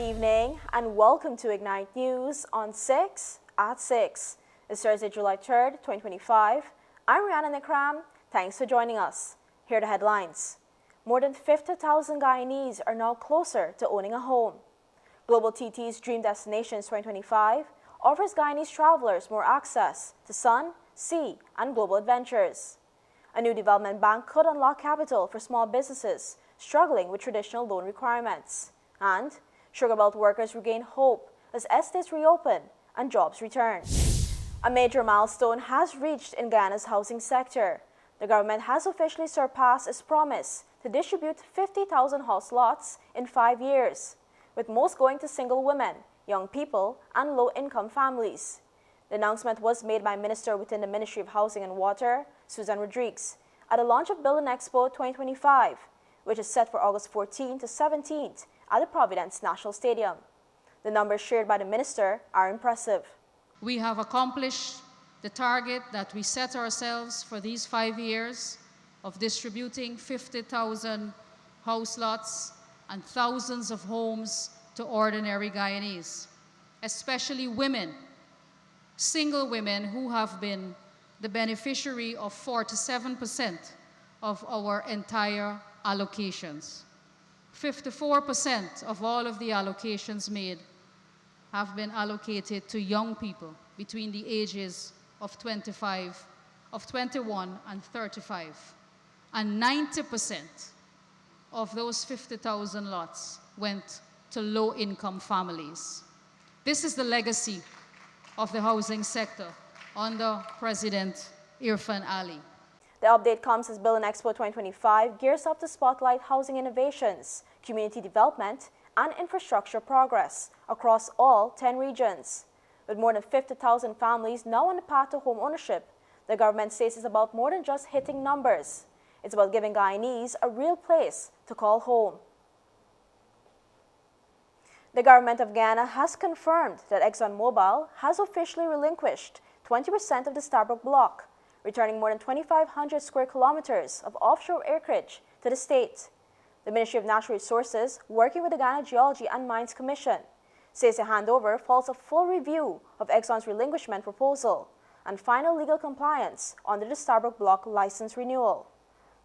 evening and welcome to Ignite News on 6 at 6. It's Thursday, July 3rd, 2025. I'm Rihanna Nikram. Thanks for joining us. Here are the headlines. More than 50,000 Guyanese are now closer to owning a home. GlobalTT's Dream Destinations 2025 offers Guyanese travelers more access to sun, sea, and global adventures. A new development bank could unlock capital for small businesses struggling with traditional loan requirements. And Sugar Belt workers regain hope as estates reopen and jobs return. A major milestone has reached in Guyana's housing sector. The government has officially surpassed its promise to distribute 50,000 house lots in 5 years, with most going to single women, young people, and low-income families. The announcement was made by a minister within the Ministry of Housing and Water, Susan Rodriguez, at the launch of Building Expo 2025, which is set for August 14th to 17th at the Providence National Stadium. The numbers shared by the minister are impressive. We have accomplished the target that we set ourselves for these 5 years of distributing 50,000 house lots and thousands of homes to ordinary Guyanese, especially women, single women who have been the beneficiary of 47% of our entire allocations. 54% of all of the allocations made have been allocated to young people between the ages of 21 and 35. And 90% of those 50,000 lots went to low-income families. This is the legacy of the housing sector under President Irfan Ali. The update comes as Building Expo 2025 gears up to spotlight housing innovations, community development, and infrastructure progress across all 10 regions. With more than 50,000 families now on the path to home ownership, the government says it's about more than just hitting numbers. It's about giving Guyanese a real place to call home. The government of Guyana has confirmed that Exxon has officially relinquished 20% of the Starbrook block, returning more than 2,500 square kilometers of offshore acreage to the state. The Ministry of Natural Resources, working with the Guyana Geology and Mines Commission, says the handover follows a full review of Exxon's relinquishment proposal and final legal compliance under the Starbrook block license renewal.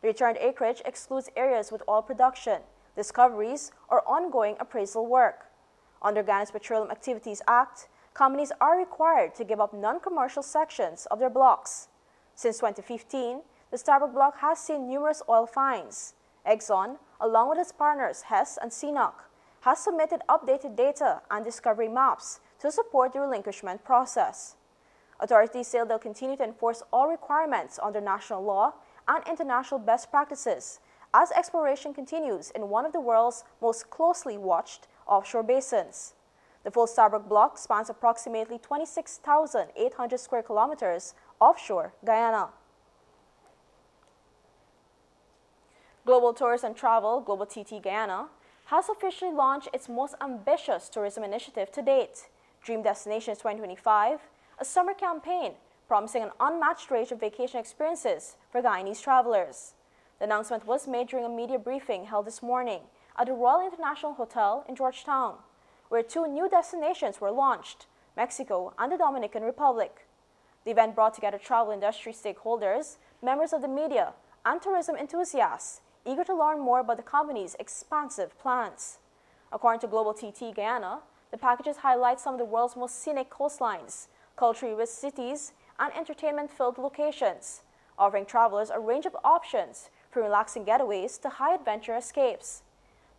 The returned acreage excludes areas with oil production, discoveries, or ongoing appraisal work. Under Guyana's Petroleum Activities Act, companies are required to give up non-commercial sections of their blocks. Since 2015, the Starbrook block has seen numerous oil finds. Exxon, along with its partners Hess and CNOOC, has submitted updated data and discovery maps to support the relinquishment process. Authorities say they'll continue to enforce all requirements under national law and international best practices as exploration continues in one of the world's most closely watched offshore basins. The full Starbrook block spans approximately 26,800 square kilometers offshore Guyana. Global Tours and Travel, GlobalTT Guyana, has officially launched its most ambitious tourism initiative to date, Dream Destinations 2025, a summer campaign promising an unmatched range of vacation experiences for Guyanese travelers. The announcement was made during a media briefing held this morning at the Royal International Hotel in Georgetown, where 2 new destinations were launched, Mexico and the Dominican Republic. The event brought together travel industry stakeholders, members of the media, and tourism enthusiasts eager to learn more about the company's expansive plans. According to GlobalTT Guyana, the packages highlight some of the world's most scenic coastlines, culturally rich cities, and entertainment-filled locations, offering travelers a range of options from relaxing getaways to high-adventure escapes.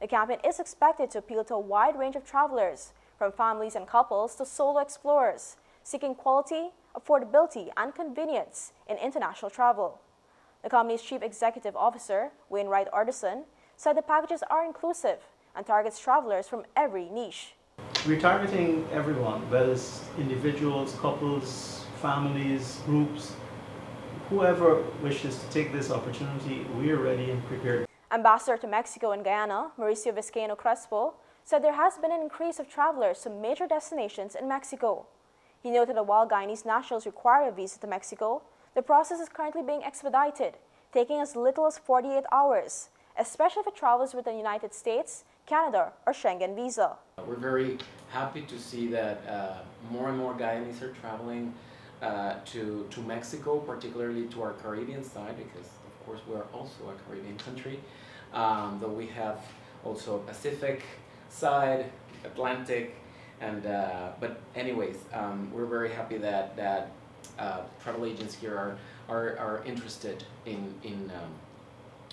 The campaign is expected to appeal to a wide range of travelers, from families and couples to solo explorers, seeking quality, affordability, and convenience in international travel. The company's Chief Executive Officer, Wainwright Artisan, said the packages are inclusive and targets travelers from every niche. We're targeting everyone, whether it's individuals, couples, families, groups, whoever wishes to take this opportunity, we are ready and prepared. Ambassador to Mexico and Guyana, Mauricio Vizcaino Crespo, said there has been an increase of travelers to major destinations in Mexico. He noted that while Guyanese nationals require a visa to Mexico, the process is currently being expedited, taking as little as 48 hours, especially for travelers within the United States, Canada, or Schengen visa. We're very happy to see that more and more Guyanese are traveling to Mexico, particularly to our Caribbean side, because of course we're also a Caribbean country, though we have also a Pacific side, Atlantic, and but anyways, we're very happy that travel agents here are interested in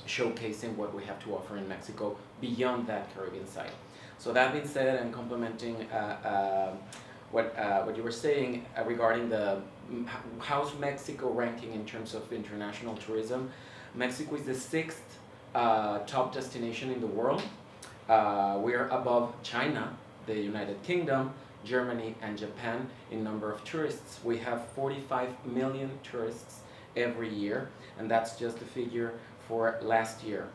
showcasing what we have to offer in Mexico beyond that Caribbean side. So that being said, and complementing what you were saying regarding the how's Mexico ranking in terms of international tourism, Mexico is the 6th top destination in the world. We are above China, the United Kingdom, Germany, and Japan in number of tourists. We have 45 million tourists every year, and that's just the figure for last year.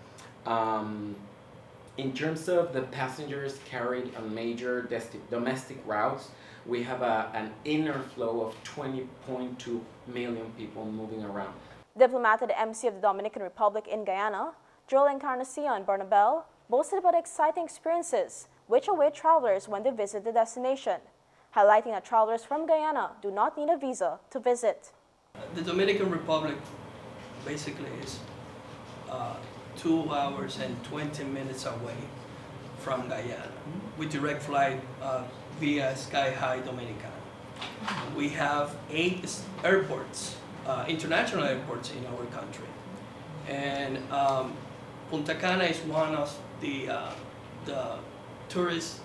In terms of the passengers carried on major domestic routes, we have an inner flow of 20.2 million people moving around. Diplomat at the Embassy of the Dominican Republic in Guyana, Joel Encarnacion Bernabel, boasted about exciting experiences which await travelers when they visit the destination, highlighting that travelers from Guyana do not need a visa to visit. The Dominican Republic basically is 2 hours and 20 minutes away from Guyana with direct flight via Sky High Dominicana. We have 8 airports, international airports in our country, and Punta Cana is one of the tourist,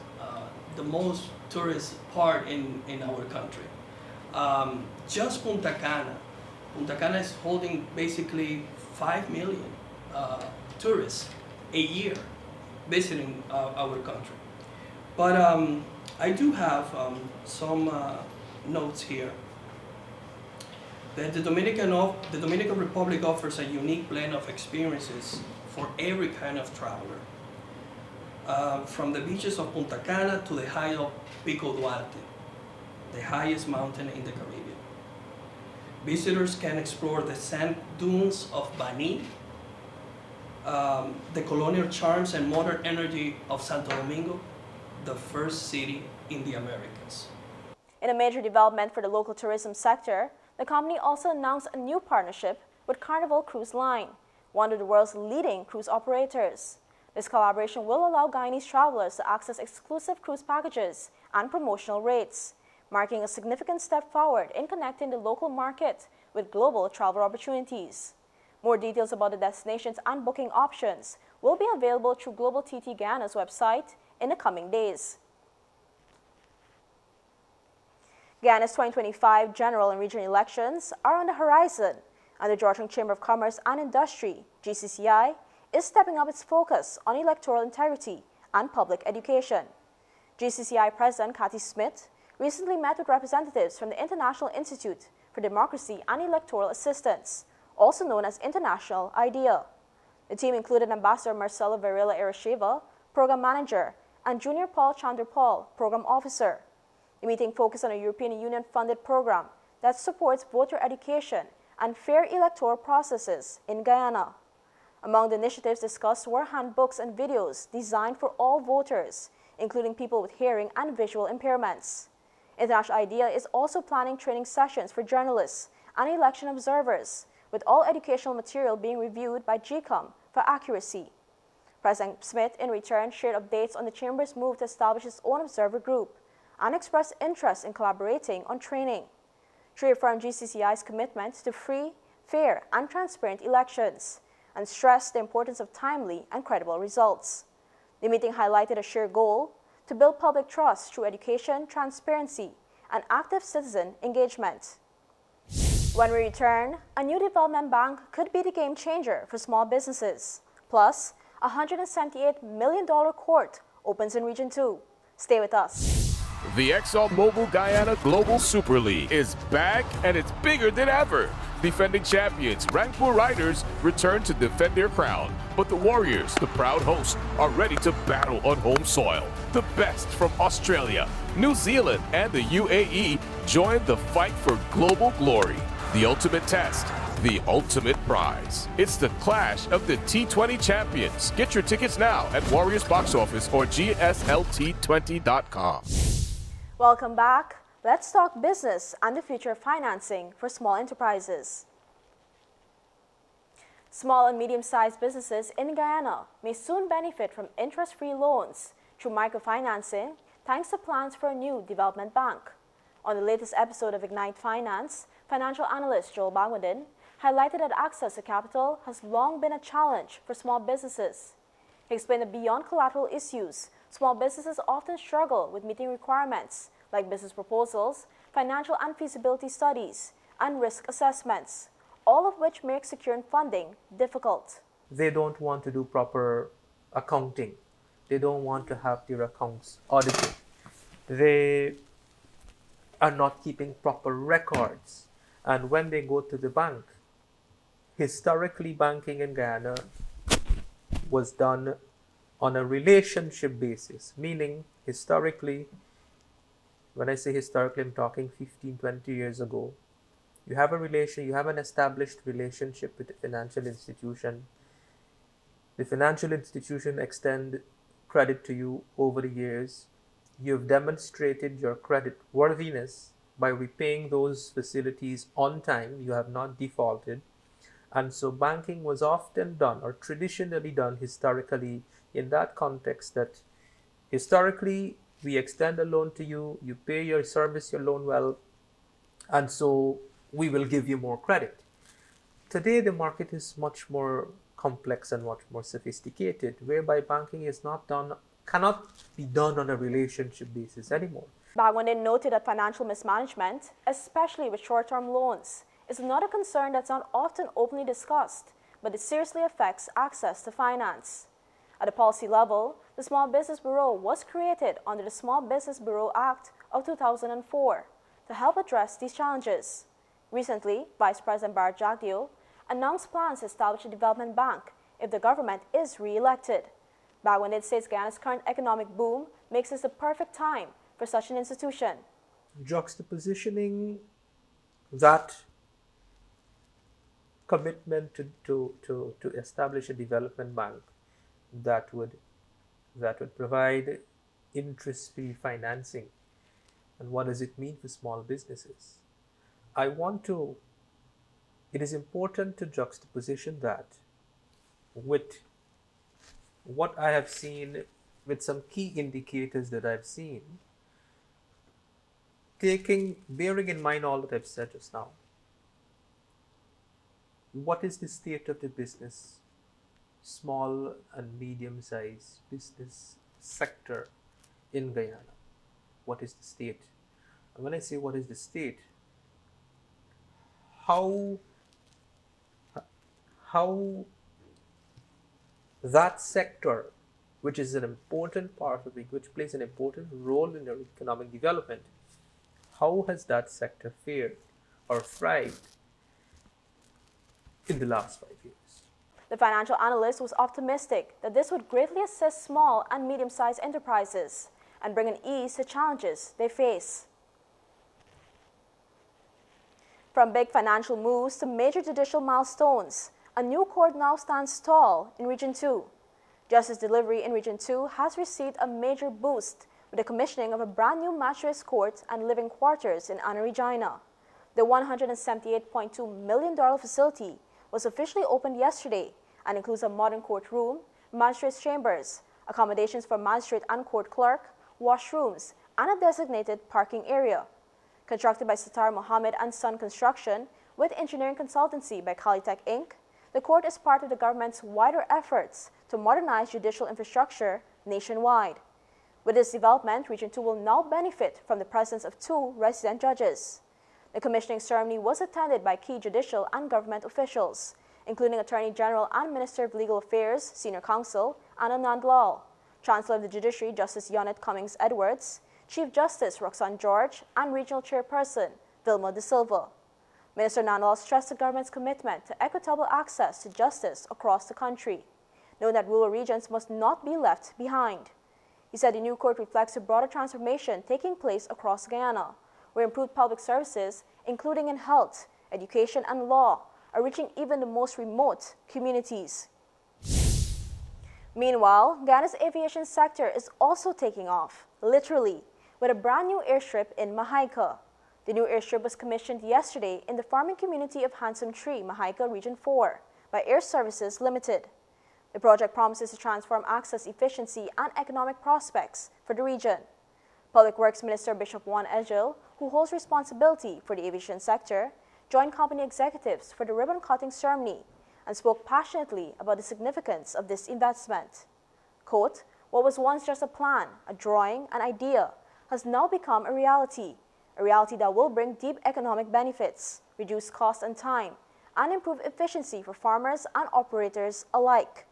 the most tourist part in our country. Just Punta Cana is holding basically 5 million tourists a year visiting our country. But I do have some notes here that the Dominican Republic offers a unique blend of experiences for every kind of traveler. From the beaches of Punta Cana to the height of Pico Duarte, the highest mountain in the Caribbean. Visitors can explore the sand dunes of Bani, the colonial charms and modern energy of Santo Domingo, the first city in the Americas. In a major development for the local tourism sector, the company also announced a new partnership with Carnival Cruise Line, one of the world's leading cruise operators. This collaboration will allow Guyanese travelers to access exclusive cruise packages and promotional rates, marking a significant step forward in connecting the local market with global travel opportunities. More details about the destinations and booking options will be available through GlobalTT Guyana's website in the coming days. Guyana's 2025 general and regional elections are on the horizon, and the Georgian Chamber of Commerce and Industry, GCCI, is stepping up its focus on electoral integrity and public education. GCCI President Cathy Smith recently met with representatives from the International Institute for Democracy and Electoral Assistance, also known as International IDEA. The team included Ambassador Marcelo Varela Eresheva, Program Manager, and Junior Paul Chandrapal, Program Officer. The meeting focused on a European Union-funded program that supports voter education and fair electoral processes in Guyana. Among the initiatives discussed were handbooks and videos designed for all voters, including people with hearing and visual impairments. International IDEA is also planning training sessions for journalists and election observers, with all educational material being reviewed by GCOM for accuracy. President Smith, in return, shared updates on the Chamber's move to establish its own observer group and expressed interest in collaborating on training. She reaffirmed GCCI's commitment to free, fair, and transparent elections and stressed the importance of timely and credible results. The meeting highlighted a shared goal to build public trust through education, transparency, and active citizen engagement. When we return, a new development bank could be the game changer for small businesses. Plus, a $178 million court opens in Region 2. Stay with us. The ExxonMobil Guyana Global Super League is back, and it's bigger than ever. Defending champions, Rangpur Riders return to defend their crown, but the Warriors, the proud hosts, are ready to battle on home soil. The best from Australia, New Zealand, and the UAE join the fight for global glory. The ultimate test, the ultimate prize. It's the clash of the T20 champions. Get your tickets now at Warriors Box Office or GSLT20.com. Welcome back. Let's talk business and the future of financing for small enterprises. Small and medium-sized businesses in Guyana may soon benefit from interest-free loans through microfinancing thanks to plans for a new development bank. On the latest episode of Ignite Finance, financial analyst Joel Bangwadin highlighted that access to capital has long been a challenge for small businesses. He explained that beyond collateral issues, small businesses often struggle with meeting requirements like business proposals, financial and feasibility studies, and risk assessments, all of which make securing funding difficult. They don't want to do proper accounting. They don't want to have their accounts audited. They are not keeping proper records. And when they go to the bank, historically banking in Guyana was done on a relationship basis, meaning historically, when I say historically, I'm talking 15, 20 years ago, you have an established relationship with the financial institution. The financial institution extend credit to you over the years. You've demonstrated your credit worthiness by repaying those facilities on time. You have not defaulted. And so banking was often done, or traditionally done historically, in that context that historically we extend a loan to you, you pay your service, your loan well, and so we will give you more credit. Today the market is much more complex and much more sophisticated, whereby banking is cannot be done on a relationship basis anymore. Bangwadin noted that financial mismanagement, especially with short-term loans, is not a concern that's not often openly discussed, but it seriously affects access to finance. At a policy level, the Small Business Bureau was created under the Small Business Bureau Act of 2004 to help address these challenges. Recently, Vice President Bart Jagdeo announced plans to establish a development bank if the government is re-elected. Bangwadin states Guyana's current economic boom makes this the perfect time for such an institution. Juxtapositioning that commitment to establish a development bank that would provide interest-free financing, and what does it mean for small businesses? It is important to juxtaposition that with what I have seen, with some key indicators that I've seen, bearing in mind all that I've said just now. What is the state of the business, small and medium-sized business sector in Guyana? What is the state? And when I say what is the state, how that sector, which is an important part of it, which plays an important role in our economic development, how has that sector fared or thrived in the last 5 years? The financial analyst was optimistic that this would greatly assist small and medium-sized enterprises and bring an ease to challenges they face. From big financial moves to major judicial milestones, a new court now stands tall in Region 2. Justice delivery in Region 2 has received a major boost with the commissioning of a brand new magistrates court and living quarters in Anna Regina. The $178.2 million facility was officially opened yesterday and includes a modern courtroom, magistrates' chambers, accommodations for magistrate and court clerk, washrooms, and a designated parking area. Constructed by Sitar Mohammed and Son Construction with engineering consultancy by Calitech Inc., the court is part of the government's wider efforts to modernize judicial infrastructure nationwide. With this development, Region 2 will now benefit from the presence of 2 resident judges. The commissioning ceremony was attended by key judicial and government officials, including Attorney General and Minister of Legal Affairs, Senior Counsel Anand Lal, Chancellor of the Judiciary Justice Yonet Cummings Edwards, Chief Justice Roxanne George, and Regional Chairperson Vilma De Silva. Minister Nanwal stressed the government's commitment to equitable access to justice across the country, knowing that rural regions must not be left behind. He said the new court reflects a broader transformation taking place across Guyana, where improved public services, including in health, education, and law, are reaching even the most remote communities. Meanwhile, Guyana's aviation sector is also taking off, literally, with a brand new airstrip in Mahaika. The new airstrip was commissioned yesterday in the farming community of Handsome Tree, Mahaika Region 4, by Air Services Limited. The project promises to transform access, efficiency, and economic prospects for the region. Public Works Minister Bishop Juan Ejil, who holds responsibility for the aviation sector, joined company executives for the ribbon-cutting ceremony and spoke passionately about the significance of this investment. Quote, "What was once just a plan, a drawing, an idea, has now become a reality that will bring deep economic benefits, reduce cost and time, and improve efficiency for farmers and operators alike."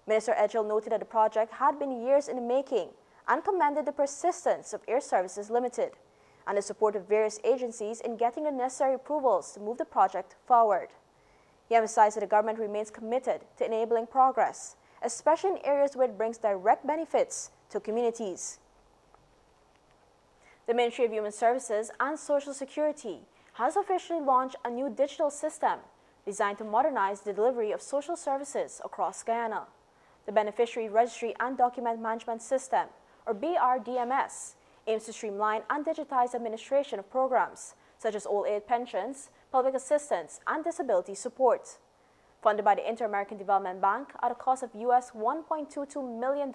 Minister Ejil noted that the project had been years in the making and commended the persistence of Air Services Limited and the support of various agencies in getting the necessary approvals to move the project forward. He emphasized that the government remains committed to enabling progress, especially in areas where it brings direct benefits to communities. The Ministry of Human Services and Social Security has officially launched a new digital system designed to modernize the delivery of social services across Guyana. The Beneficiary Registry and Document Management System, or BRDMS, aims to streamline and digitize administration of programs such as old age pensions, public assistance, and disability support. Funded by the Inter-American Development Bank at a cost of US $1.22 million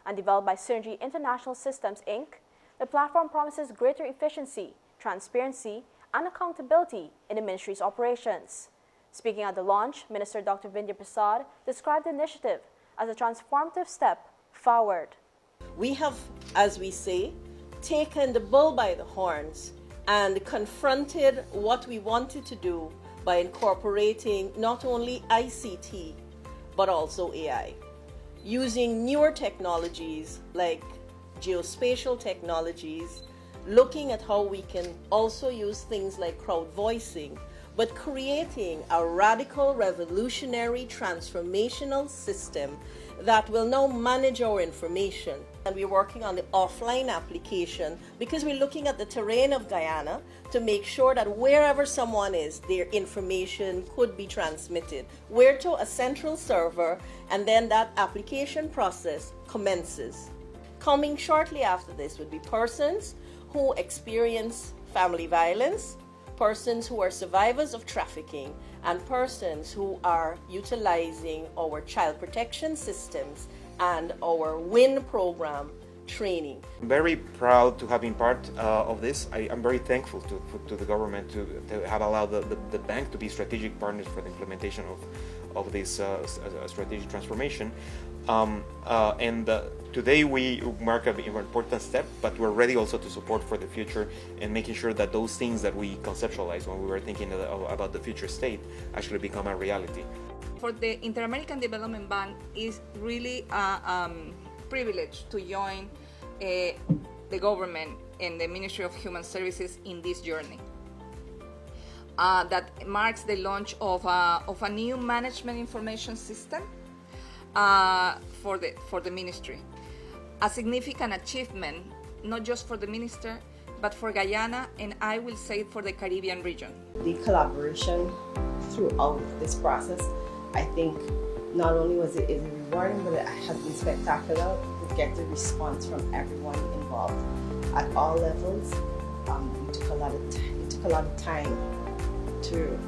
and developed by Synergy International Systems, Inc., the platform promises greater efficiency, transparency, and accountability in the ministry's operations. Speaking at the launch, Minister Dr. Vindya Prasad described the initiative as a transformative step forward. We have, as we say, taken the bull by the horns and confronted what we wanted to do by incorporating not only ICT, but also AI. Using newer technologies like geospatial technologies, looking at how we can also use things like crowd voicing, but creating a radical, revolutionary, transformational system that will now manage our information. And we're working on the offline application because we're looking at the terrain of Guyana to make sure that wherever someone is, their information could be transmitted. We're to a central server, and then that application process commences. Coming shortly after this would be persons who experience family violence, persons who are survivors of trafficking, and persons who are utilizing our child protection systems and our WIN program training. I'm very proud to have been part of this. I'm very thankful to the government to have allowed the bank to be strategic partners for the implementation of this strategic transformation. Today we mark an important step, but we're ready also to support for the future and making sure that those things that we conceptualized when we were thinking about the future state actually become a reality. For the Inter-American Development Bank, is really a privilege to join the government and the Ministry of Human Services in this journey. That marks the launch of a new management information system for the ministry. A significant achievement, not just for the minister, but for Guyana, and I will say for the Caribbean region. The collaboration throughout this process, I think not only was it rewarding, but it has been spectacular to get the response from everyone involved at all levels. It took a lot of time to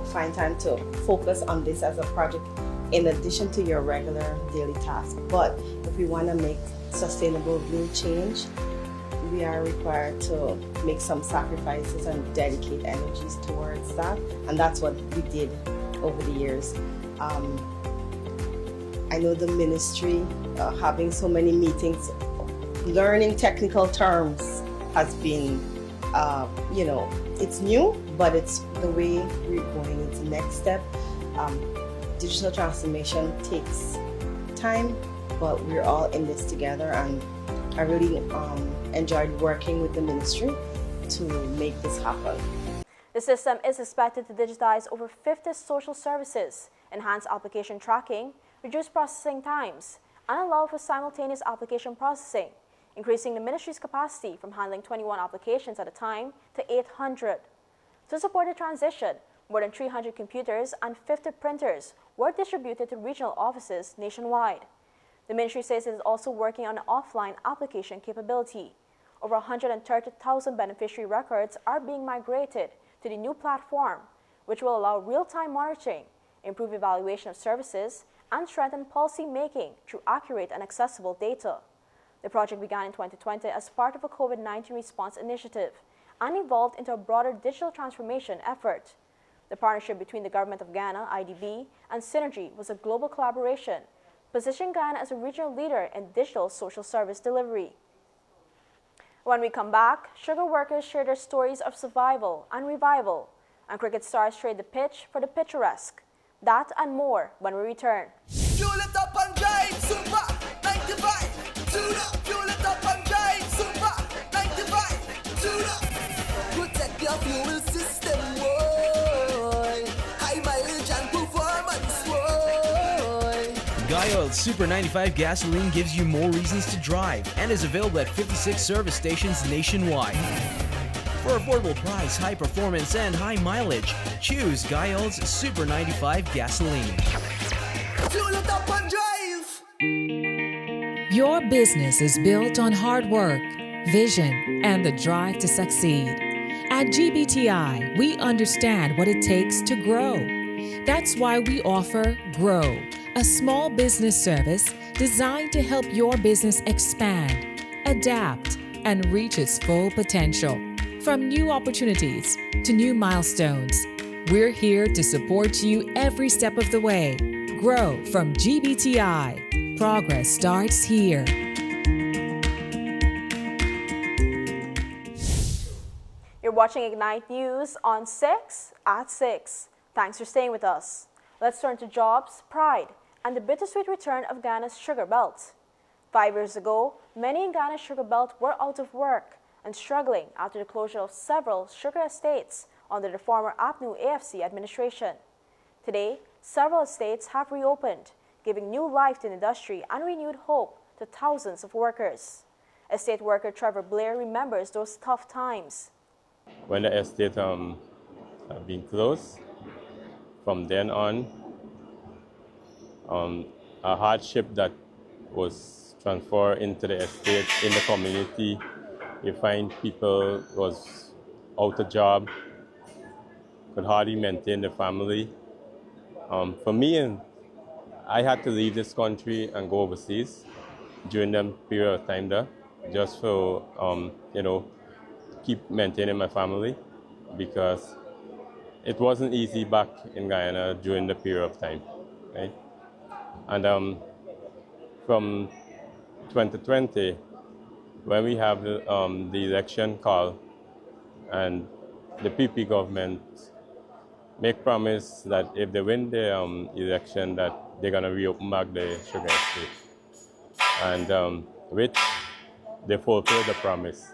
find time to focus on this as a project in addition to your regular daily task. But if we want to make sustainable real change, we are required to make some sacrifices and dedicate energies towards that, and that's what we did over the years. I know the ministry having so many meetings, learning technical terms has been, it's new, but it's the way we're going into the next step. Digital transformation takes time, but we're all in this together, and I really enjoyed working with the ministry to make this happen. The system is expected to digitize over 50 social services, enhance application tracking, reduce processing times, and allow for simultaneous application processing, increasing the ministry's capacity from handling 21 applications at a time to 800. To support the transition, More than 300 computers and 50 printers were distributed to regional offices nationwide. The ministry says it is also working on an offline application capability. Over 130,000 beneficiary records are being migrated to the new platform, which will allow real-time monitoring, improve evaluation of services, and strengthen policy making through accurate and accessible data. The project began in 2020 as part of a COVID-19 response initiative and evolved into a broader digital transformation effort. The partnership between the Government of Ghana, IDB, and Synergy was a global collaboration, positioning Ghana as a regional leader in digital social service delivery. When we come back, sugar workers share their stories of survival and revival, and cricket stars trade the pitch for the picturesque. That and more when we return. Fuel it up and drive, Super 95, tune up. Fuel it up and drive, Super 95, tune up. Protect your fuel system, boy. High mileage and performance, boy. GlobalTT Super 95 gasoline gives you more reasons to drive and is available at 56 service stations nationwide. For affordable price, high performance, and high mileage, choose GlobalTT's Super 95 gasoline. Fuel it up and drive. Your business is built on hard work, vision, and the drive to succeed. At GBTI, we understand what it takes to grow. That's why we offer Grow, a small business service designed to help your business expand, adapt, and reach its full potential. From new opportunities to new milestones, we're here to support you every step of the way. Grow from GBTI. Progress starts here. You're watching Ignite News on 6 at 6. Thanks for staying with us. Let's turn to jobs, pride, and the bittersweet return of Ghana's sugar belt. 5 years ago, many in Ghana's sugar belt were out of work and struggling after the closure of several sugar estates under the former APNU AFC administration. Today, several estates have reopened, giving new life to the industry and renewed hope to thousands of workers. Estate worker Trevor Blair remembers those tough times. When the estate have been closed, from then on, a hardship that was transferred into the estate in the community. You find people was out of job, could hardly maintain the family. For me, I had to leave this country and go overseas during that period of time there, just for, keep maintaining my family, because it wasn't easy back in Guyana during the period of time, right? And from 2020, when we have the election call and the PP government make promise that if they win the election that they're gonna reopen back the sugar estate. And which they fulfilled the promise,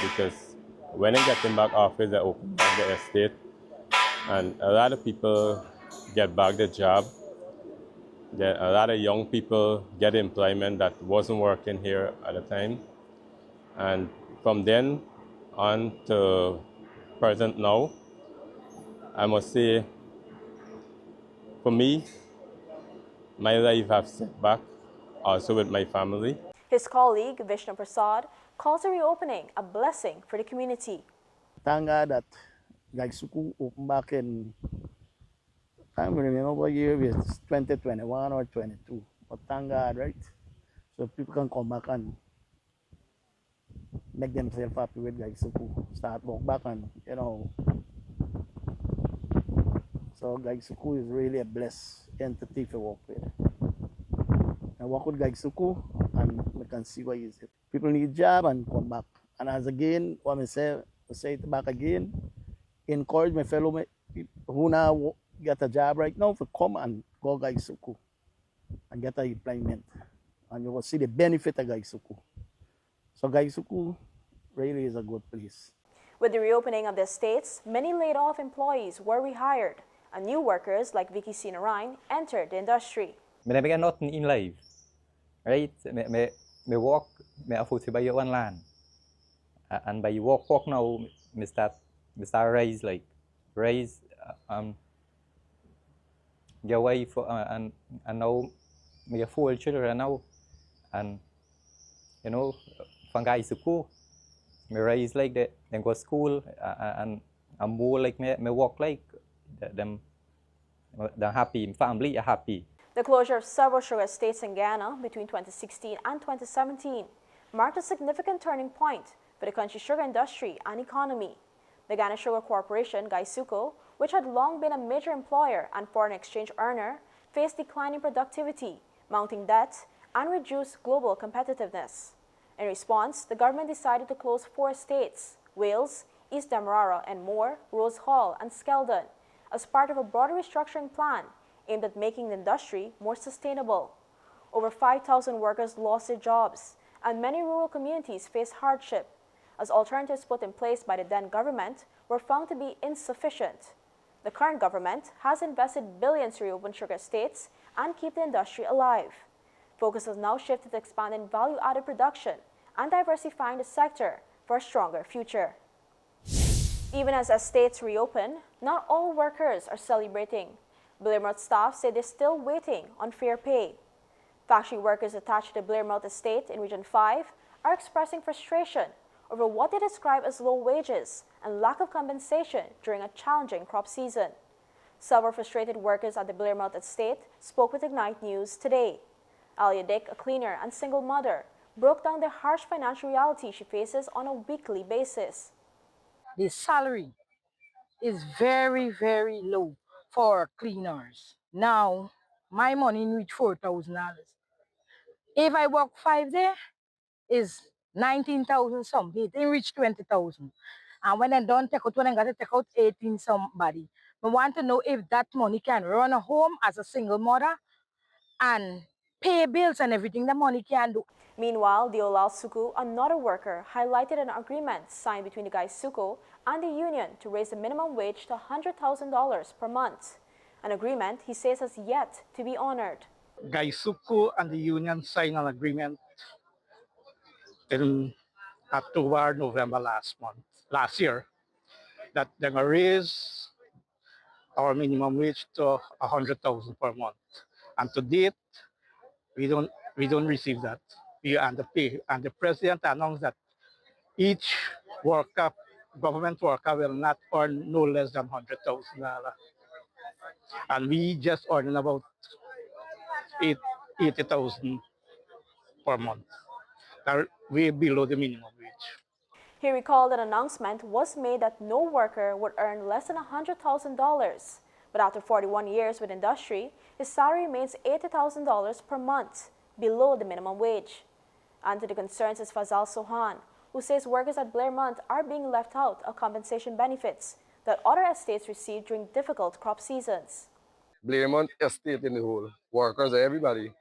because when they get them back office, they open back the estate and a lot of people get back the job. A lot of young people get employment that wasn't working here at the time. And from then on to present now, I must say, for me, my life has set back, also with my family. His colleague, Vishnu Prasad, calls the reopening a blessing for the community. Thank God that Gaisuku opened back in, I don't remember what year it was, 2021 or 22. But thank God, right? So people can come back and make themselves happy with Gaisuku, start walk back and, So Gaisuku is really a blessed entity to work with. I work with Gaisuku and we can see what is it. People need job and come back. And as again, what I say it back again, encourage my fellow people who now get a job right now to come and go Gaisuku and get an employment. And you will see the benefit of Gaisuku. So Gaisuku really is a good place. With the reopening of the estates, many laid off employees were rehired, and new workers like Vicky Sinarine entered the industry. I never get nothing in life, right? I work, I afford to buy your one land. And by work now, I start rise like raise get wife and now me have 4 children now, and you know from guys to school, me raise like that, then go school and I'm more like me work like them, they're happy, family are happy. The closure of several sugar estates in Ghana between 2016 and 2017 marked a significant turning point for the country's sugar industry and economy. The Ghana Sugar Corporation, GCCI, which had long been a major employer and foreign exchange earner, faced declining productivity, mounting debt, and reduced global competitiveness. In response, the government decided to close 4 estates, Wales, East Demerara and Moore, Rose Hall, and Skeldon, as part of a broader restructuring plan aimed at making the industry more sustainable. Over 5,000 workers lost their jobs, and many rural communities faced hardship, as alternatives put in place by the then government were found to be insufficient. The current government has invested billions to reopen sugar estates and keep the industry alive. Focus has now shifted to expanding value-added production and diversifying the sector for a stronger future. Even as estates reopen, not all workers are celebrating. Blaremouth staff say they're still waiting on fair pay. Factory workers attached to the Blaremouth estate in Region 5 are expressing frustration over what they describe as low wages and lack of compensation during a challenging crop season. Several frustrated workers at the Blaremouth estate spoke with Ignite News today. Alia Dick, a cleaner and single mother, broke down the harsh financial reality she faces on a weekly basis. The salary is very, very low for cleaners. Now, my money reach $4,000. If I work 5 days, is 19,000 something. It didn't reach 20,000. And when I don't take out, when I got to take out 18 somebody, I want to know if that money can run a home as a single mother and pay bills and everything the money can do. Meanwhile, Deolal Suku, another worker, highlighted an agreement signed between the GCCI and the union to raise the minimum wage to $100,000 per month. An agreement he says has yet to be honored. GCCI and the union signed an agreement in October, November last year, that they're gonna raise our minimum wage to $100,000 per month. And to date, we don't receive that. We underpay. And the president announced that each worker, government worker, will not earn no less than $100,000. And we just earning about 80,000 per month. Are way below the minimum wage. He recalled an announcement was made that no worker would earn less than $100,000. But after 41 years with industry, his salary remains $80,000 per month, below the minimum wage. And to the concerns is Fazal Sohan, who says workers at Blaremouth are being left out of compensation benefits that other estates receive during difficult crop seasons. Blaremouth estate in the whole, workers, everybody,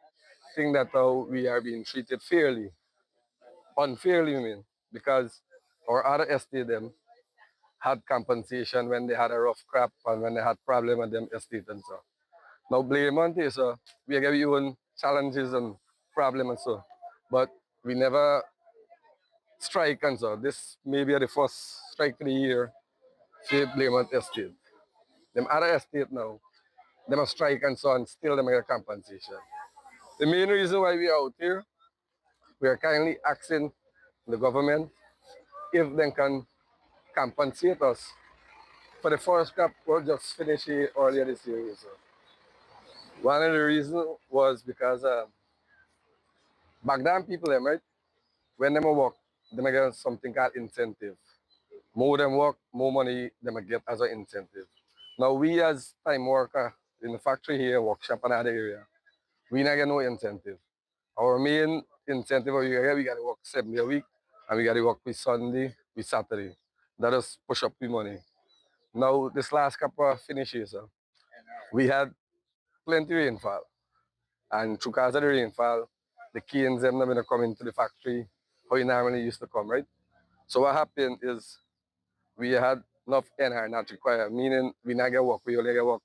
think that we are being treated fairly. Unfairly, I mean, because our other estate them had compensation when they had a rough crop and when they had problem with them estate and so. Now Blaremouth is we have our own challenges and problems and so, but we never strike and so. This may be the first strike of the year for Blaremouth estate. Them other estate now, them a strike and so and still them get compensation. The main reason why we are out here, we are kindly asking the government if they can compensate us for the first crop we just finished earlier this year. So one of the reasons was because back then people them right, when they work, they may get something called incentive. More them work, more money they may get as an incentive. Now we as time worker in the factory here, workshop and other area, we not get no incentive. Our main incentive we got to work 7 days a week and we got to work with Sunday, with Saturday. That just push up the money. Now this last couple of finishes, we had plenty rainfall. And because of the rainfall, the canes them not come into the factory how you normally used to come, right? So what happened is we had enough NR not required, meaning we not get work, we only get work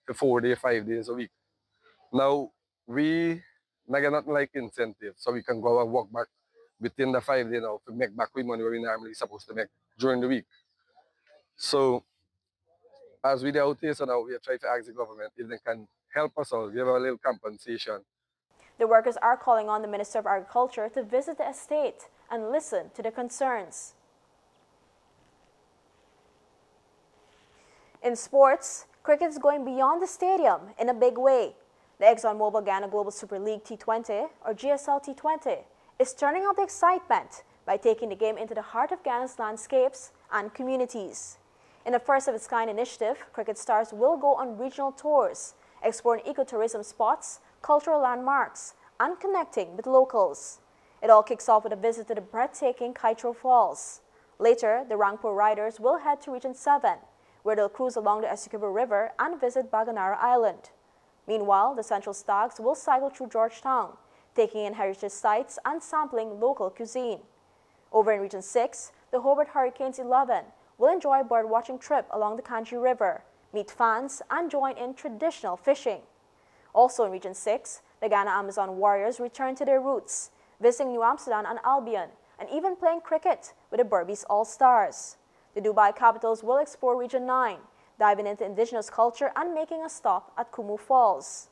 for 4 days, 5 days a week. Now we not get nothing like incentive, so we can go and work back within the 5 days now to make back with money where we normally supposed to make during the week. So as we are out here, so now we are trying to ask the government if they can help us out, give a little compensation. The workers are calling on the Minister of Agriculture to visit the estate and listen to their concerns. In sports, cricket is going beyond the stadium in a big way. The ExxonMobil Ghana Global Super League T20, or GSL T20, is turning up the excitement by taking the game into the heart of Ghana's landscapes and communities. In a first-of-its-kind initiative, cricket stars will go on regional tours, exploring ecotourism spots, cultural landmarks, and connecting with locals. It all kicks off with a visit to the breathtaking Kaitro Falls. Later, the Rangpur riders will head to Region 7, where they'll cruise along the Essequibo River and visit Baganara Island. Meanwhile, the Central Stags will cycle through Georgetown, taking in heritage sites and sampling local cuisine. Over in Region 6, the Hobart Hurricanes 11 will enjoy a bird-watching trip along the Kanji River, meet fans, and join in traditional fishing. Also in Region 6, the Ghana Amazon Warriors return to their roots, visiting New Amsterdam and Albion, and even playing cricket with the Berbice All-Stars. The Dubai Capitals will explore Region 9, diving into indigenous culture and making a stop at Kumu Falls.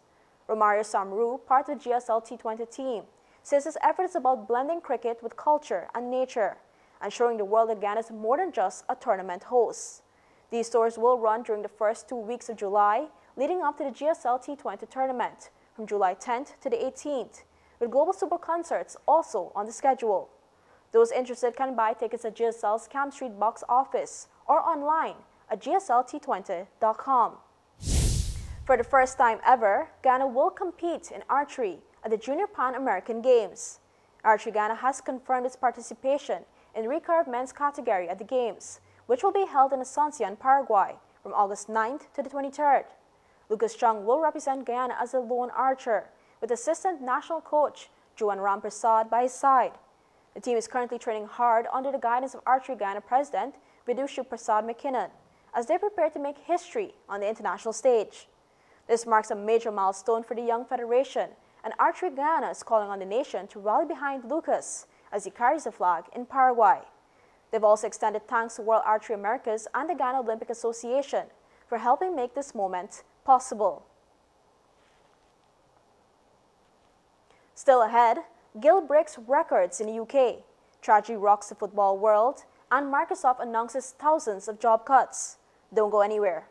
Romario Samru, part of the GSL T20 team, says his effort is about blending cricket with culture and nature and showing the world that Ghana is more than just a tournament host. These tours will run during the first 2 weeks of July, leading up to the GSL T20 tournament from July 10th to the 18th, with global super concerts also on the schedule. Those interested can buy tickets at GSL's Camp Street box office or online at gslT20.com. For the first time ever, Ghana will compete in archery at the Junior Pan American Games. Archery Ghana has confirmed its participation in the recurve men's category at the Games, which will be held in Asuncion, Paraguay from August 9th to the 23rd. Lucas Chung will represent Guyana as a lone archer, with assistant national coach Juan Ramprasad by his side. The team is currently training hard under the guidance of Archery Ghana President Vidushu Prasad McKinnon, as they prepare to make history on the international stage. This marks a major milestone for the young federation, and Archery Ghana is calling on the nation to rally behind Lucas as he carries the flag in Paraguay. They've also extended thanks to World Archery Americas and the Ghana Olympic Association for helping make this moment possible. Still ahead, Gill breaks records in the UK, tragedy rocks the football world, and Microsoft announces thousands of job cuts. Don't go anywhere.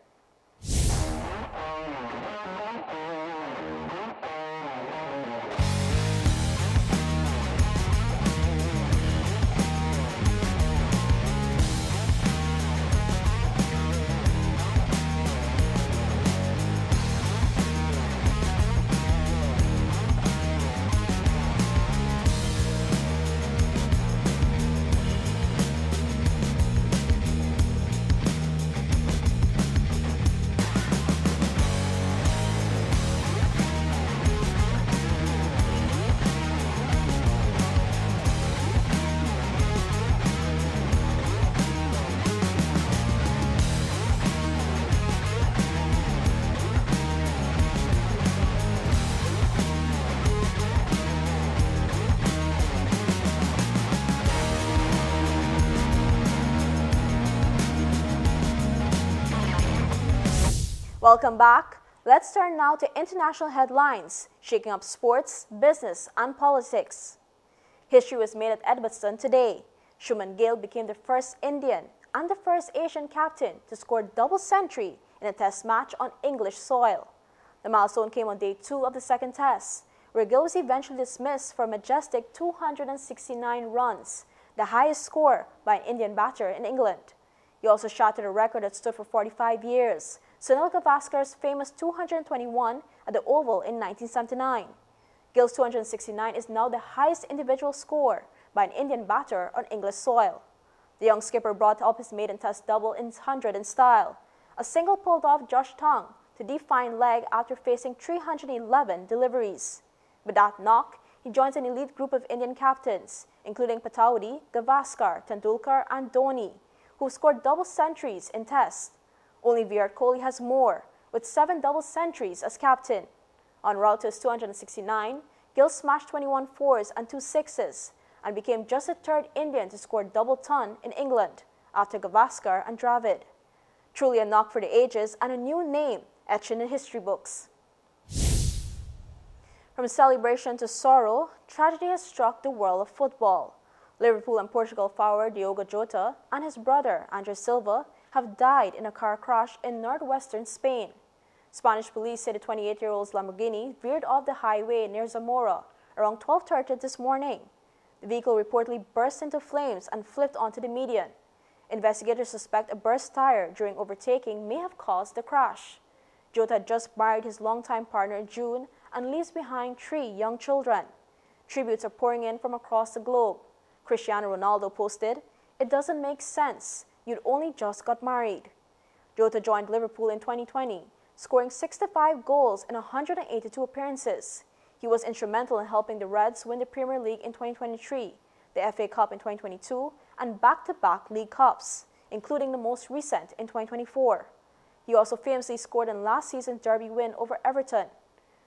Welcome back. Let's turn now to international headlines, shaking up sports, business, and politics. History was made at Edgbaston today. Shuman Gill became the first Indian and the first Asian captain to score double century in a test match on English soil. The milestone came on day 2 of the second test, where Gill was eventually dismissed for a majestic 269 runs, the highest score by an Indian batter in England. He also shattered a record that stood for 45 years, Sunil Gavaskar's famous 221 at the Oval in 1979. Gill's 269 is now the highest individual score by an Indian batter on English soil. The young skipper brought up his maiden test double in 100 in style, a single pulled off Josh Tongue to define leg after facing 311 deliveries. With that knock, he joins an elite group of Indian captains, including Patawadi, Gavaskar, Tendulkar, and Dhoni, who scored double centuries in tests. Only Virat Kohli has more, with 7 double centuries as captain. En route to his 269, Gill smashed 21 fours and 2 sixes and became just the 3rd Indian to score double ton in England after Gavaskar and Dravid. Truly a knock for the ages and a new name etched in the history books. From celebration to sorrow, tragedy has struck the world of football. Liverpool and Portugal forward Diogo Jota and his brother Andre Silva have died in a car crash in northwestern Spain. Spanish police say the 28-year-old's Lamborghini veered off the highway near Zamora around 12:30 this morning. The vehicle reportedly burst into flames and flipped onto the median. Investigators suspect a burst tire during overtaking may have caused the crash. Jota had just married his longtime partner in June and leaves behind 3 young children. Tributes are pouring in from across the globe. Cristiano Ronaldo posted, "It doesn't make sense. You'd only just got married." Jota joined Liverpool in 2020, scoring 65 goals in 182 appearances. He was instrumental in helping the Reds win the Premier League in 2023, the FA Cup in 2022, and back-to-back League Cups, including the most recent in 2024. He also famously scored in last season's derby win over Everton.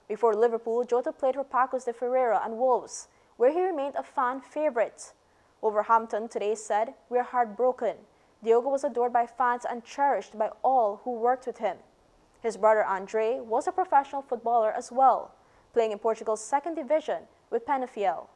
Before Liverpool, Jota played for Pacos de Ferreira and Wolves, where he remained a fan favorite. Wolverhampton today said, "We're heartbroken. Diogo was adored by fans and cherished by all who worked with him." His brother Andre was a professional footballer as well, playing in Portugal's second division with Penafiel.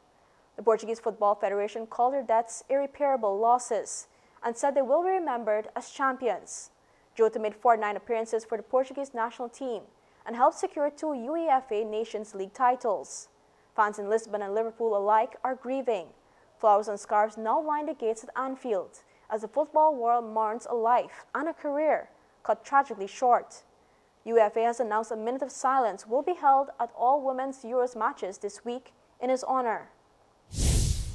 The Portuguese Football Federation called their deaths irreparable losses and said they will be remembered as champions. Jota made 49 appearances for the Portuguese national team and helped secure 2 UEFA Nations League titles. Fans in Lisbon and Liverpool alike are grieving. Flowers and scarves now line the gates at Anfield as the football world mourns a life and a career cut tragically short. UEFA has announced a minute of silence will be held at all women's Euros matches this week in his honor.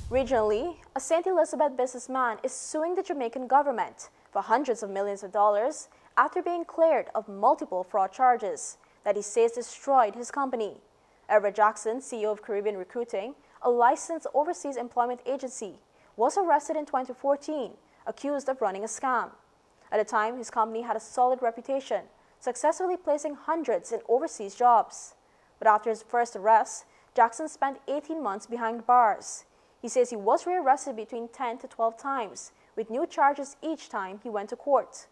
Regionally, a St. Elizabeth businessman is suing the Jamaican government for hundreds of millions of dollars after being cleared of multiple fraud charges that he says destroyed his company. Everett Jackson, CEO of Caribbean Recruiting, a licensed overseas employment agency, was arrested in 2014, accused of running a scam. At the time, his company had a solid reputation, successfully placing hundreds in overseas jobs. But after his first arrest, Jackson spent 18 months behind bars. He says he was rearrested between 10 to 12 times, with new charges each time he went to court.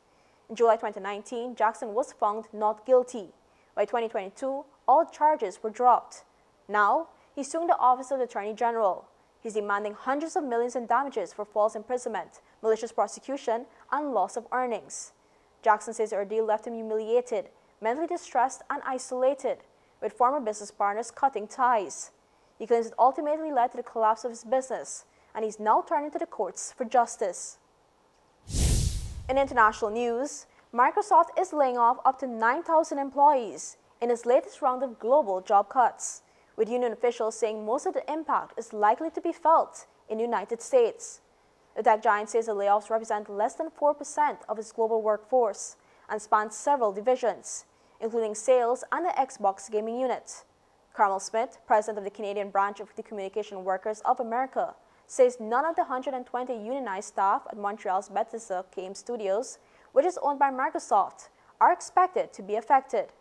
In July 2019, Jackson was found not guilty. By 2022, all charges were dropped. Now, he's suing the Office of the Attorney General. He's demanding hundreds of millions in damages for false imprisonment, malicious prosecution, and loss of earnings. Jackson says the ordeal left him humiliated, mentally distressed, and isolated, with former business partners cutting ties. He claims it ultimately led to the collapse of his business, and he's now turning to the courts for justice. In international news, Microsoft is laying off up to 9,000 employees in its latest round of global job cuts, with union officials saying most of the impact is likely to be felt in the United States. The tech giant says the layoffs represent less than 4% of its global workforce and span several divisions, including sales and the Xbox gaming unit. Carmel Smith, president of the Canadian branch of the Communication Workers of America, says none of the 120 unionized staff at Montreal's Bethesda Game Studios, which is owned by Microsoft, are expected to be affected.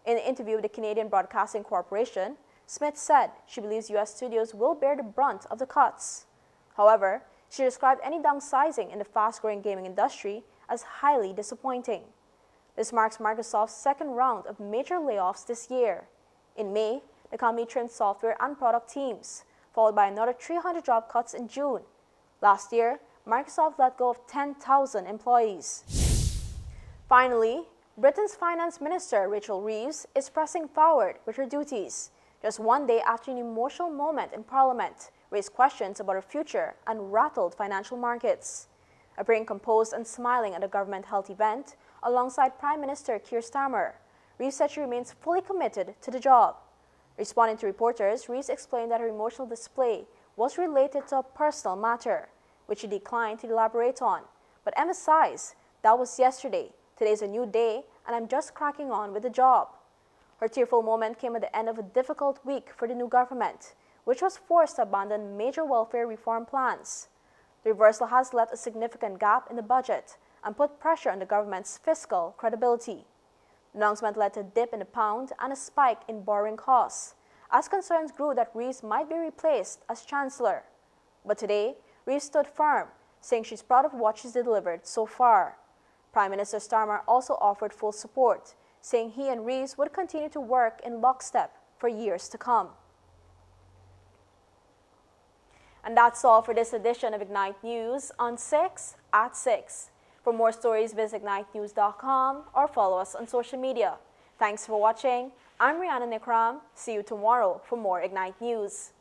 In an interview with the Canadian Broadcasting Corporation, Smith said she believes U.S. studios will bear the brunt of the cuts. However, she described any downsizing in the fast-growing gaming industry as highly disappointing. This marks Microsoft's second round of major layoffs this year. In May, the company trimmed software and product teams, followed by another 300 job cuts in June. Last year, Microsoft let go of 10,000 employees. Finally, Britain's Finance Minister Rachel Reeves is pressing forward with her duties, just one day after an emotional moment in Parliament raised questions about her future and rattled financial markets. Appearing composed and smiling at a government health event alongside Prime Minister Keir Starmer, Reeves said she remains fully committed to the job. Responding to reporters, Reeves explained that her emotional display was related to a personal matter, which she declined to elaborate on, but emphasized that was yesterday, today's a new day, and I'm just cracking on with the job. Her tearful moment came at the end of a difficult week for the new government, which was forced to abandon major welfare reform plans. The reversal has left a significant gap in the budget and put pressure on the government's fiscal credibility. The announcement led to a dip in the pound and a spike in borrowing costs, as concerns grew that Reeves might be replaced as Chancellor. But today, Reeves stood firm, saying she's proud of what she's delivered so far. Prime Minister Starmer also offered full support, saying he and Reeves would continue to work in lockstep for years to come. And that's all for this edition of Ignite News on 6 at 6. For more stories, visit ignitenews.com or follow us on social media. Thanks for watching. I'm Rihanna Nikram. See you tomorrow for more Ignite News.